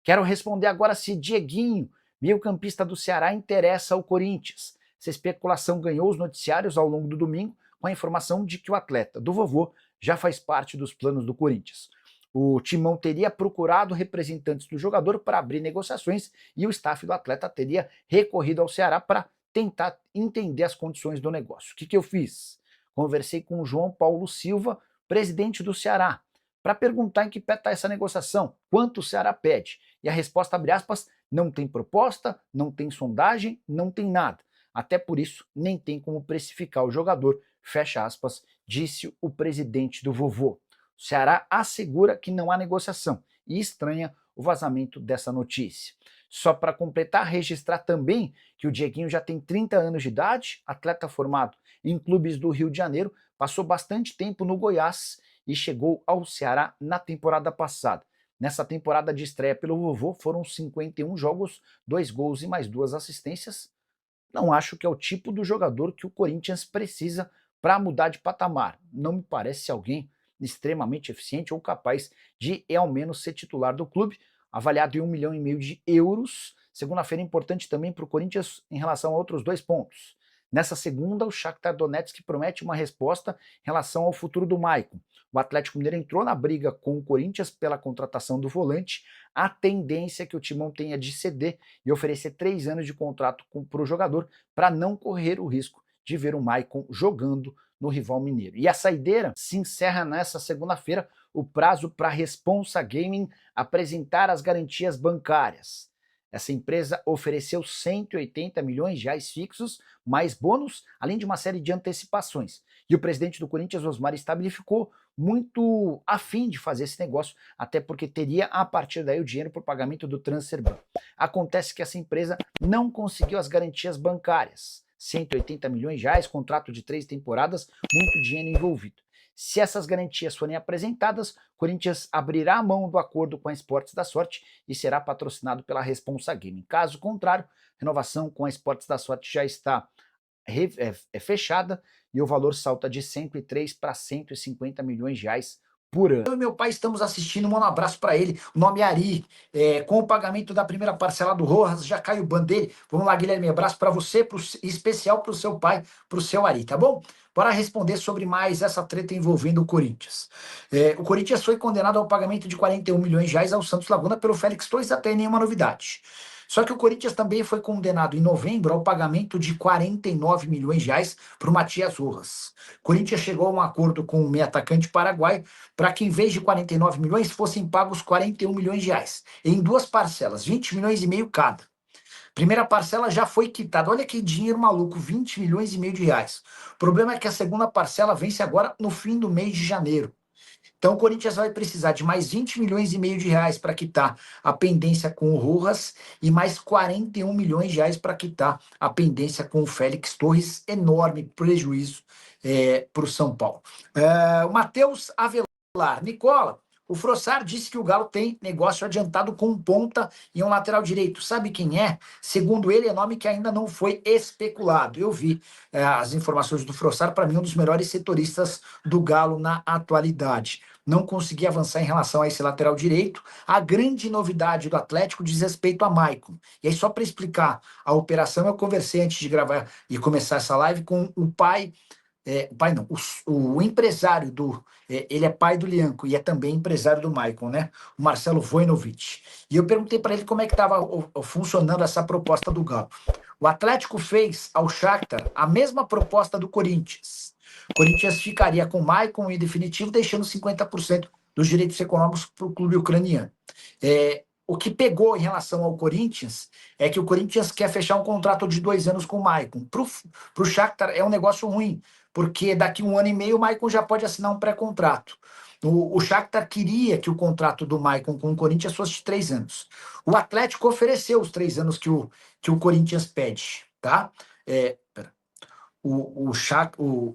Quero responder agora se Dieguinho, meio-campista do Ceará, interessa ao Corinthians. Essa especulação ganhou os noticiários ao longo do domingo com a informação de que o atleta do vovô já faz parte dos planos do Corinthians. O Timão teria procurado representantes do jogador para abrir negociações e o staff do atleta teria recorrido ao Ceará para tentar entender as condições do negócio. O que eu fiz? Conversei com o João Paulo Silva, presidente do Ceará, para perguntar em que pé está essa negociação, quanto o Ceará pede. E a resposta, abre aspas, não tem proposta, não tem sondagem, não tem nada. Até por isso, nem tem como precificar o jogador, fecha aspas, disse o presidente do vovô. O Ceará assegura que não há negociação e estranha o vazamento dessa notícia. Só para completar, registrar também que o Dieguinho já tem 30 anos de idade, atleta formado em clubes do Rio de Janeiro, passou bastante tempo no Goiás e chegou ao Ceará na temporada passada. Nessa temporada de estreia pelo vovô foram 51 jogos, 2 gols e mais 2 assistências. Não acho que é o tipo do jogador que o Corinthians precisa para mudar de patamar. Não me parece alguém extremamente eficiente ou capaz de, ao menos, ser titular do clube, avaliado em 1,5 milhão de euros. Segunda-feira importante também para o Corinthians em relação a outros 2 pontos. Nessa segunda, o Shakhtar Donetsk promete uma resposta em relação ao futuro do Maicon. O Atlético Mineiro entrou na briga com o Corinthians pela contratação do volante. A tendência é que o Timão tenha de ceder e oferecer 3 anos de contrato para o jogador para não correr o risco de ver o Maicon jogando no rival mineiro. E a saideira se encerra nessa segunda-feira o prazo para a Responsa Gaming apresentar as garantias bancárias. Essa empresa ofereceu 180 milhões de reais fixos, mais bônus, além de uma série de antecipações. E o presidente do Corinthians, Osmar Stabile, ficou muito afim de fazer esse negócio, até porque teria a partir daí o dinheiro para o pagamento do transfer ban. Acontece que essa empresa não conseguiu as garantias bancárias. 180 milhões de reais, contrato de 3 temporadas, muito dinheiro envolvido. Se essas garantias forem apresentadas, o Corinthians abrirá a mão do acordo com a Esportes da Sorte e será patrocinado pela Responsa Gaming. Caso contrário, a renovação com a Esportes da Sorte já está fechada e o valor salta de 103 para 150 milhões de reais por ano. Eu e meu pai estamos assistindo, manda um abraço para ele, o nome é Ari, com o pagamento da primeira parcela do Rojas, já cai o ban dele. Vamos lá, Guilherme, abraço para você, especial para o seu pai, para o seu Ari, tá bom? Para responder sobre mais essa treta envolvendo o Corinthians. O Corinthians foi condenado ao pagamento de 41 milhões de reais ao Santos Laguna pelo Félix Torres, até nenhuma novidade. Só que o Corinthians também foi condenado em novembro ao pagamento de 49 milhões de reais para o Matias Rojas. O Corinthians chegou a um acordo com o meio atacante paraguaio para que, em vez de 49 milhões, fossem pagos 41 milhões de reais, em 2 parcelas, 20 milhões e meio cada. Primeira parcela já foi quitada. Olha que dinheiro maluco, 20 milhões e meio de reais. O problema é que a segunda parcela vence agora no fim do mês de janeiro. Então o Corinthians vai precisar de mais 20 milhões e meio de reais para quitar a pendência com o Rojas e mais 41 milhões de reais para quitar a pendência com o Félix Torres. Enorme prejuízo para o São Paulo. O Matheus Avelar. Nicola, o Frossard disse que o Galo tem negócio adiantado com um ponta e um lateral direito. Sabe quem é? Segundo ele, é nome que ainda não foi especulado. Eu vi as informações do Frossard, para mim, um dos melhores setoristas do Galo na atualidade. Não consegui avançar em relação a esse lateral direito. A grande novidade do Atlético diz respeito a Maicon. E aí, só para explicar a operação, eu conversei antes de gravar e começar essa live com o pai. O pai não, o empresário ele é pai do Lianco e é também empresário do Maicon, né? O Marcelo Vojinovic. E eu perguntei para ele como é que estava funcionando essa proposta do Galo. O Atlético fez ao Shakhtar a mesma proposta do Corinthians. O Corinthians ficaria com o Maicon em definitivo, deixando 50% dos direitos econômicos para o clube ucraniano. O que pegou em relação ao Corinthians é que o Corinthians quer fechar um contrato de 2 anos com o Maicon. Para o Shakhtar é um negócio ruim, porque daqui 1 ano e meio o Maicon já pode assinar um pré-contrato. O Shakhtar queria que o contrato do Maicon com o Corinthians fosse de 3 anos. O Atlético ofereceu os 3 anos que o Corinthians pede, tá? O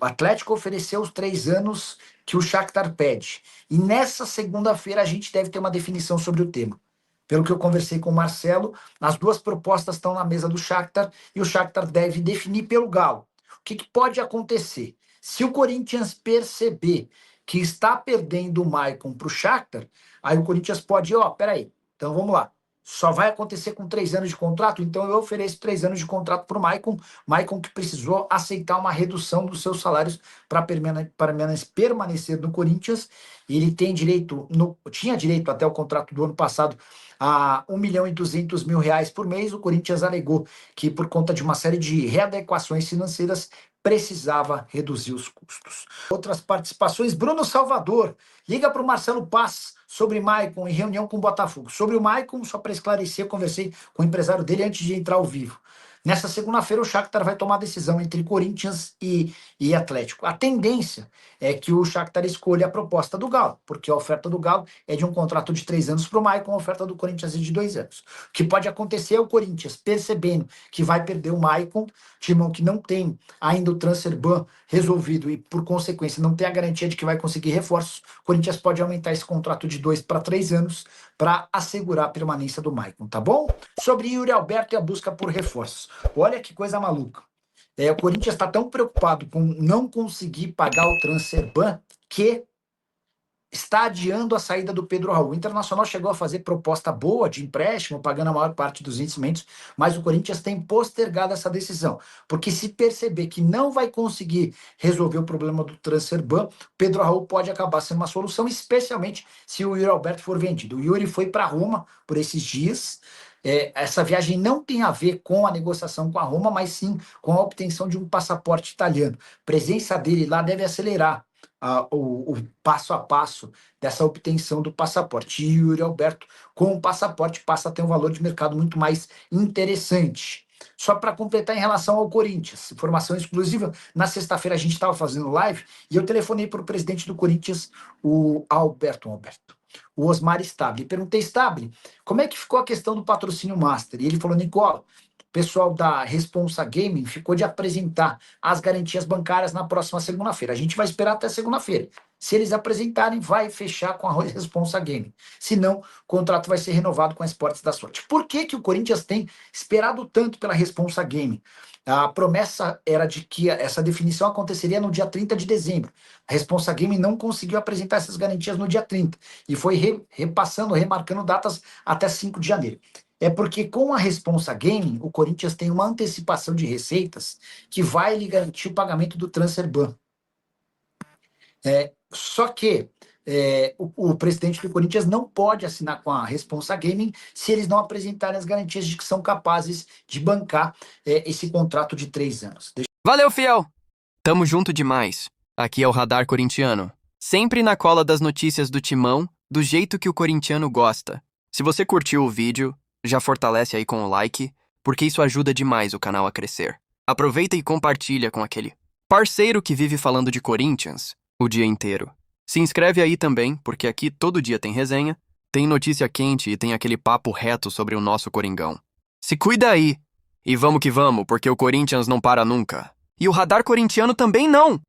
Atlético ofereceu os 3 anos que o Shakhtar pede. E nessa segunda-feira a gente deve ter uma definição sobre o tema. Pelo que eu conversei com o Marcelo, as 2 propostas estão na mesa do Shakhtar e o Shakhtar deve definir pelo Galo. O que pode acontecer? Se o Corinthians perceber que está perdendo o Maicon para o Shakhtar, aí o Corinthians pode peraí, então vamos lá. só vai acontecer com 3 anos de contrato, então eu ofereço 3 anos de contrato para o Maicon. Maicon que precisou aceitar uma redução dos seus salários para permanecer no Corinthians. Ele tem direito, tinha direito até o contrato do ano passado a R$ 1.200.000 por mês. O Corinthians alegou que, por conta de uma série de readequações financeiras, precisava reduzir os custos. Outras participações, Bruno Salvador liga para o Marcelo Paz sobre Maicon em reunião com o Botafogo. Sobre o Maicon, só para esclarecer, eu conversei com o empresário dele antes de entrar ao vivo. Nessa segunda-feira, o Shakhtar vai tomar a decisão entre Corinthians e Atlético. A tendência é que o Shakhtar escolha a proposta do Galo, porque a oferta do Galo é de um contrato de 3 anos para o Maicon, a oferta do Corinthians é de 2 anos. O que pode acontecer é o Corinthians, percebendo que vai perder o Maicon, timão que não tem ainda o transfer ban resolvido e, por consequência, não tem a garantia de que vai conseguir reforços, o Corinthians pode aumentar esse contrato de 2 para 3 anos para assegurar a permanência do Maicon, tá bom? Sobre Yuri Alberto e a busca por reforços. Olha que coisa maluca. O Corinthians está tão preocupado com não conseguir pagar o transfer ban que está adiando a saída do Pedro Raul. O Internacional chegou a fazer proposta boa de empréstimo, pagando a maior parte dos vencimentos, mas o Corinthians tem postergado essa decisão, porque se perceber que não vai conseguir resolver o problema do transfer ban, Pedro Raul pode acabar sendo uma solução, especialmente se o Yuri Alberto for vendido. O Yuri foi para Roma por esses dias. Essa viagem não tem a ver com a negociação com a Roma, mas sim com a obtenção de um passaporte italiano. A presença dele lá deve acelerar o passo a passo dessa obtenção do passaporte. E o Yuri Alberto, com o passaporte, passa a ter um valor de mercado muito mais interessante. Só para completar em relação ao Corinthians, informação exclusiva, na sexta-feira a gente estava fazendo live e eu telefonei para o presidente do Corinthians, o o Osmar Stabile. Perguntei, Stabile, como é que ficou a questão do patrocínio Master? E ele falou, Nicola, o pessoal da Responsa Gaming ficou de apresentar as garantias bancárias na próxima segunda-feira. A gente vai esperar até segunda-feira. Se eles apresentarem, vai fechar com a Responsa Gaming. Se não, o contrato vai ser renovado com a Esportes da Sorte. Por que o Corinthians tem esperado tanto pela Responsa Gaming? A promessa era de que essa definição aconteceria no dia 30 de dezembro. A Responsa Gaming não conseguiu apresentar essas garantias no dia 30 e foi remarcando datas até 5 de janeiro. É porque com a Responsa Gaming, o Corinthians tem uma antecipação de receitas que vai lhe garantir o pagamento do transfer ban. Só que o presidente do Corinthians não pode assinar com a Responsa Gaming se eles não apresentarem as garantias de que são capazes de bancar esse contrato de 3 anos. Valeu, fiel! Tamo junto demais. Aqui é o Radar Corintiano. Sempre na cola das notícias do Timão, do jeito que o corintiano gosta. Se você curtiu o vídeo, já fortalece aí com o like, porque isso ajuda demais o canal a crescer. Aproveita e compartilha com aquele parceiro que vive falando de Corinthians o dia inteiro. Se inscreve aí também, porque aqui todo dia tem resenha, tem notícia quente e tem aquele papo reto sobre o nosso Coringão. Se cuida aí! E vamos que vamos, porque o Corinthians não para nunca. E o Radar Corintiano também não!